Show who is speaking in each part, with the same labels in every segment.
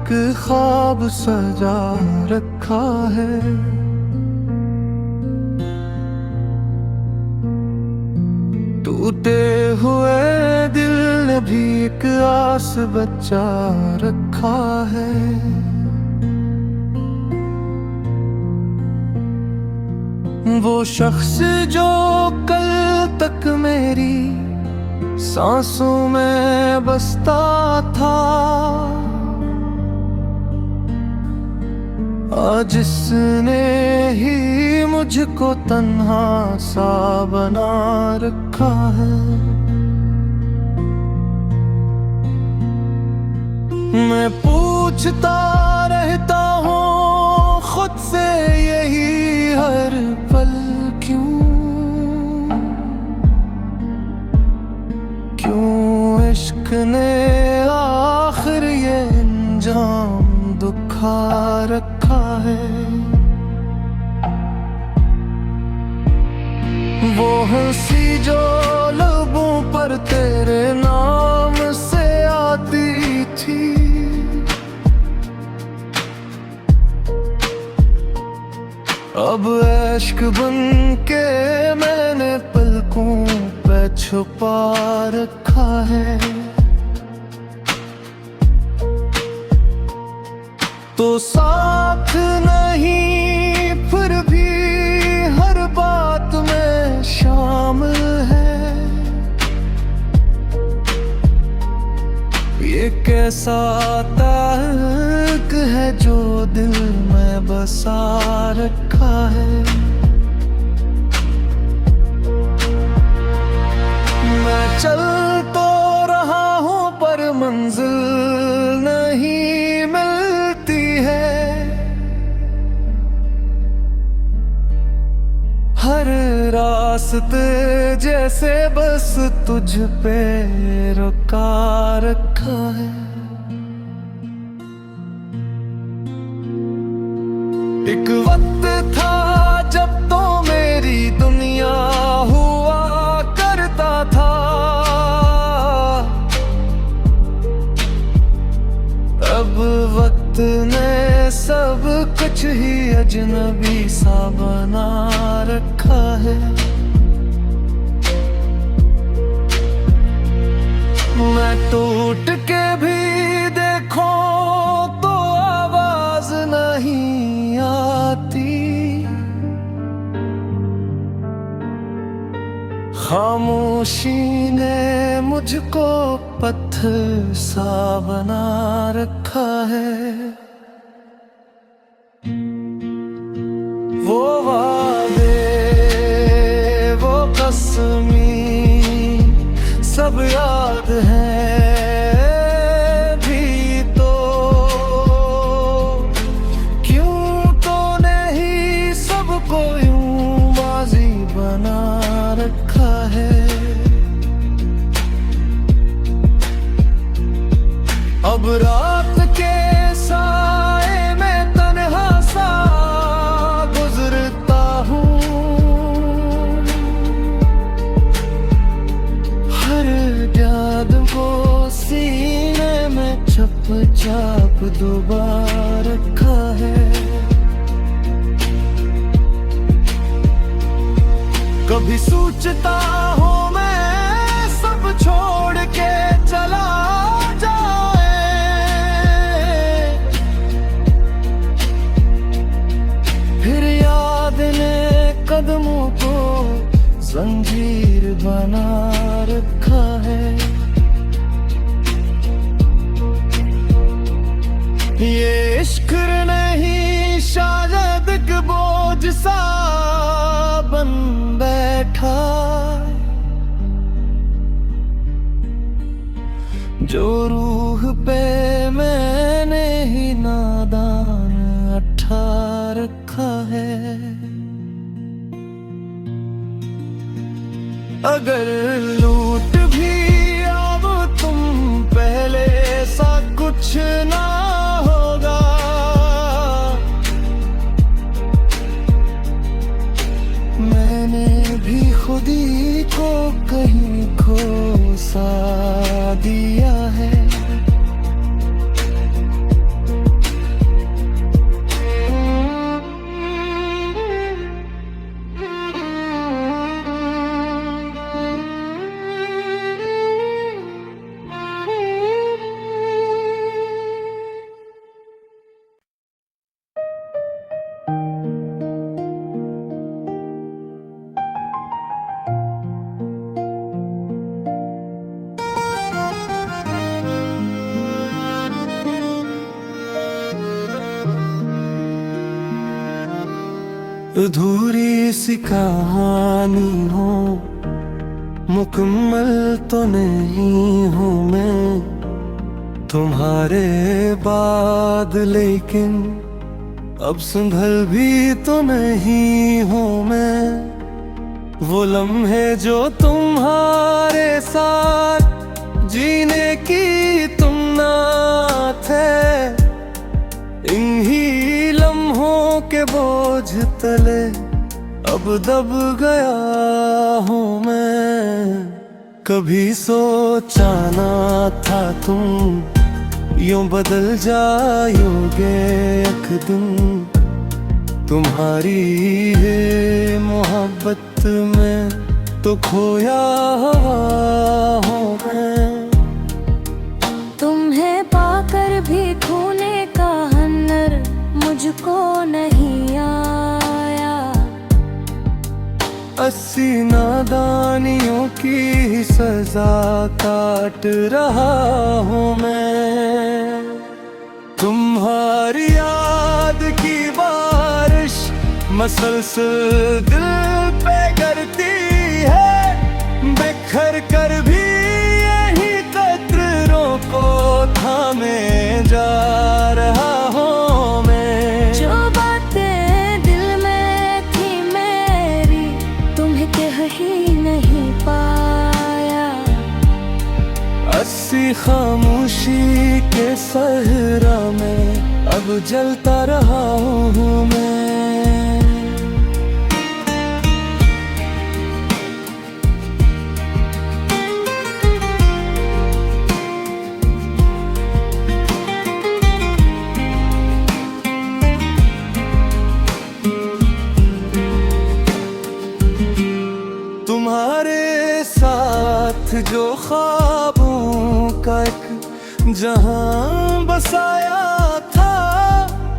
Speaker 1: एक ख्वाब सजा रखा है। टूटे हुए दिल ने भी एक आस बचा रखा है। वो शख्स जो कल तक मेरी सांसों में बसता था, आज जिसने ही मुझको तन्हा सा बना रखा है। मैं पूछता रहता हूँ खुद से यही हर पल, क्यों इश्क ने आखिर ये अंजाम दुखा रखा है। वो हंसी जो लबों पर तेरे नाम से आती थी, अब इश्क बन के मैंने पलकों पे छुपा रखा है। तो साथ नहीं फिर भी हर बात में शामिल है। ये कैसा ताल्लुक है जो दिल में बसा रखा है। मैं चल तो रहा हूँ पर मंजिल नहीं मिलती है। हर रास्ते जैसे बस तुझ पे रुका रखा है। एक वक्त था जब तो मेरी दुनिया हुआ करता था, अब वक्त ने सब कुछ ही अजनबी सा बना रखा है। मैं टूट के भी देखो तो आवाज नहीं आती, खामोशी ने मुझको पत्थर सा बना रखा है। वो वादे वो कसमी सब याद है भी तो, क्यों तो नहीं सबको यूं माजी बना रखा है। अब रात के साए में तन्हा सा गुजरता हूँ, हर याद को सीने में छप छाप दुबा रखा है। कभी सोचता हूँ मैं सब छोड़ के चला जाए, फिर याद ने कदमों को जंजीर बना रखा है। ये इश्क नहीं शायद एक बोझ सा बन बैठा, जो रूह पे मैंने ही नादान अट्ठा रखा है। अगर लूट भी अब तुम पहले सा कुछ ना होगा, मैंने भी खुदी को कहीं खो सा दिया है। अधूरी सी कहानी हो, मुकम्मल तो नहीं हूँ मैं तुम्हारे बाद, लेकिन अब संभल भी तो नहीं हूँ मैं। वो लम्हे जो तुम्हारे साथ जीने की तुम ना थे, इन्हीं लम्हों के बोझ तले अब दब गया हूँ मैं। कभी सोचा ना था तुम यूं बदल जाओगे एक दिन, तुम्हारी है मोहब्बत में तो खोया हूँ मैं।
Speaker 2: तुम्हें पाकर भी खोने का हुनर मुझको नहीं आया,
Speaker 1: 80 नादानियों की सजा काट रहा हूँ मैं। तुम्हारी याद की बारिश मसलसल दिल पे गिरती है, बिखर कर भी यही कतरों को थामे जा रहा हूँ मैं।
Speaker 2: जो बातें दिल में थी मेरी तुम्हें कह ही नहीं पाया,
Speaker 1: 80 खामोशी के सहरा में अब जलता रहा हूँ मैं। तुम्हारे साथ जो ख्वाबों का एक जहां बसाया था,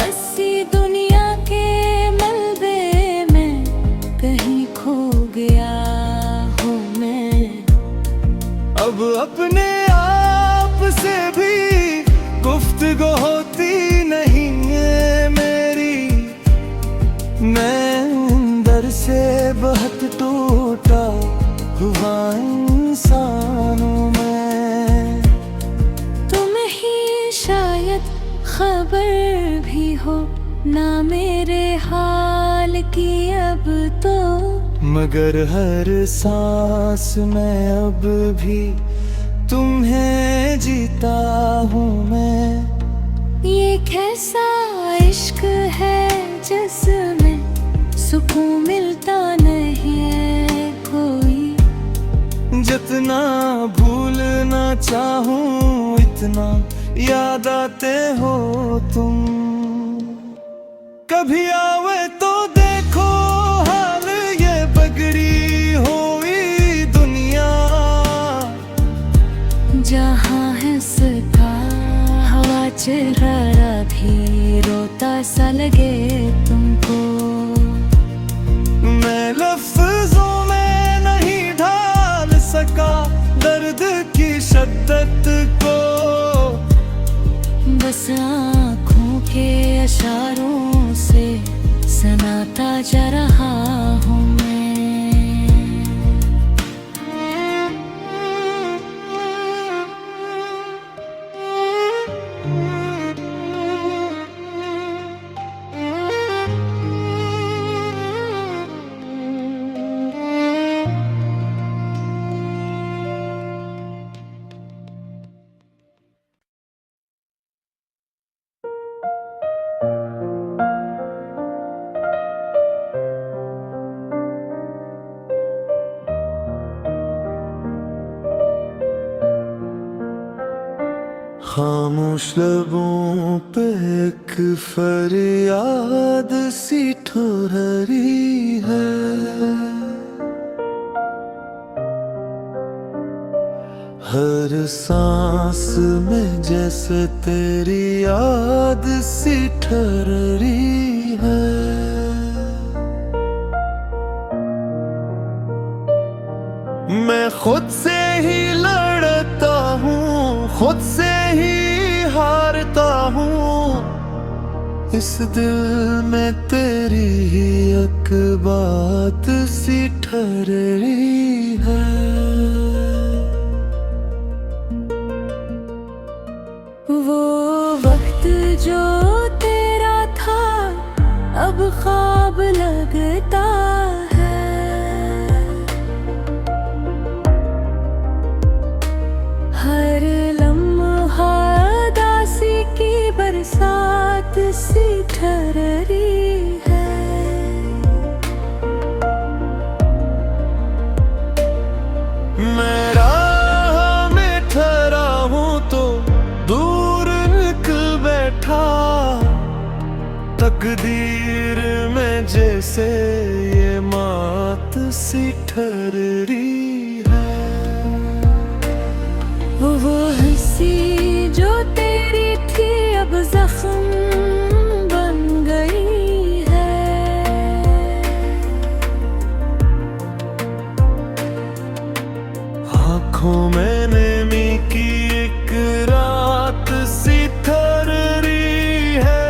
Speaker 2: 80 दुनिया के मलबे में कहीं खो गया हूँ मैं।
Speaker 1: अब अपने आप से भी गुफ्तगू होती नहीं है मेरी। मैं अंदर से बहुत टूटा हुआ इंसान हूँ मैं।
Speaker 2: तुम्हें ही शायद खबर भी हो ना मेरे हाल की अब तो,
Speaker 1: मगर हर सांस में अब भी तुम्हें जीता हूँ मैं।
Speaker 2: ये कैसा इश्क है जिसमें सुकून मिलता नहीं है कोई,
Speaker 1: जितना भूलना चाहूँ इतना याद आते हो तुम। कभी आवे तो देखो हाल ये बगड़ी हुई दुनिया,
Speaker 2: जहाँ है सका हवा चेहरा भी रोता सा लगे तुमको।
Speaker 1: मैं लफ्जों में नहीं ढाल सका दर्द की शिद्दत को,
Speaker 2: बस आँखों के इशारों से सुनाता जा रहा हूँ मैं।
Speaker 1: खामोश लबों पे एक फरियाद सी ठुरही है, हर सांस में जैसे तेरी याद सी ठहरी है। मैं खुद से ही लड़ता हूँ, खुद से ही हारता हूँ, इस दिल में तेरी ही एक बात सी ठहरी है।
Speaker 2: वो वक्त जो तेरा था अब ख्वाब लगता है। हर लम्हा दासी की बरसात सी ठहरी है।
Speaker 1: मैं राह में ठहरा हूँ तो दूर निकल बैठा, तकदीर में जैसे ये मात सी ठहरी है।
Speaker 2: वो हंसी जो तेरी थी अब जख्म बन गई है।
Speaker 1: आँखों में नेमी की एक रात सी ठहरी है।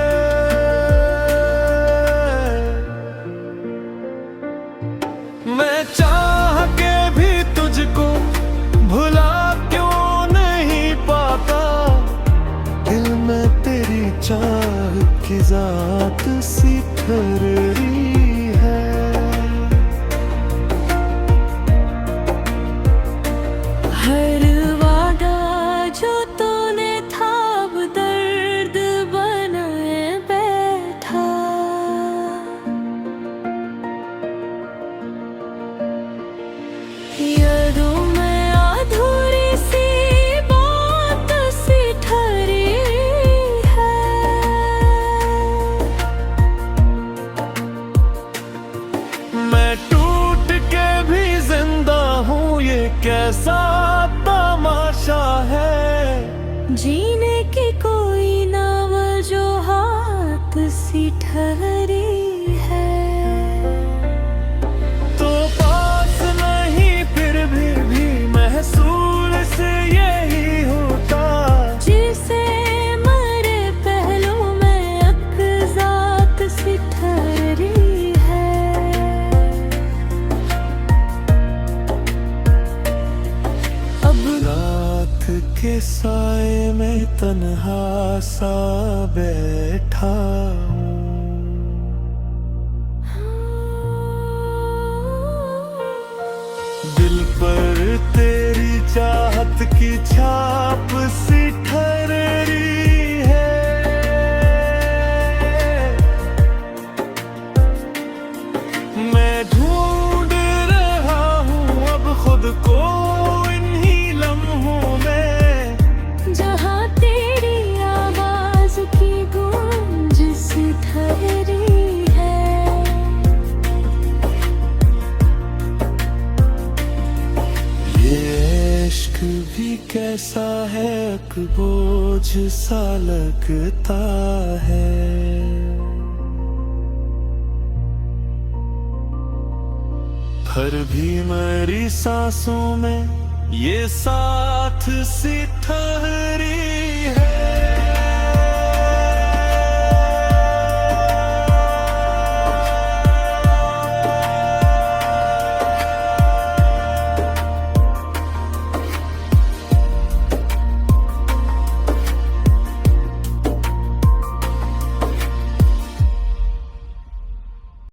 Speaker 1: मैं चाह के भी तुझको भुला क्यों नहीं पाता, दिल में तेरी चाह की जात सी ठहरी है।
Speaker 2: हर वादा जो तूने था अब दर्द बनाए बैठा। यादों में अधूरी सी बात सी ठहरी है।
Speaker 1: मैं टूट के भी जिंदा हूँ, ये कैसा तमाशा है।
Speaker 2: जीने की कोई नवजोहात सी ठहरी है।
Speaker 1: तो पास नहीं फिर भी महसूस यही होता,
Speaker 2: जिसे मरे पहलू में अक़ज़ात सी ठहरी है। अब
Speaker 1: रात के साए में तन्हा सा बैठा हूँ। दिल पर तेरी चाहत की छाप सी ठहरी है। मैं ढूंढ रहा हूँ अब खुद को इन्हीं लम्हों में,
Speaker 2: जहाँ तेरी आवाज की गूंज सी ठहरी है।
Speaker 1: ये इश्क भी कैसा है, एक बोझ सा लगता है। फिर भी मेरी सांसों में ये साथ सी ठहरी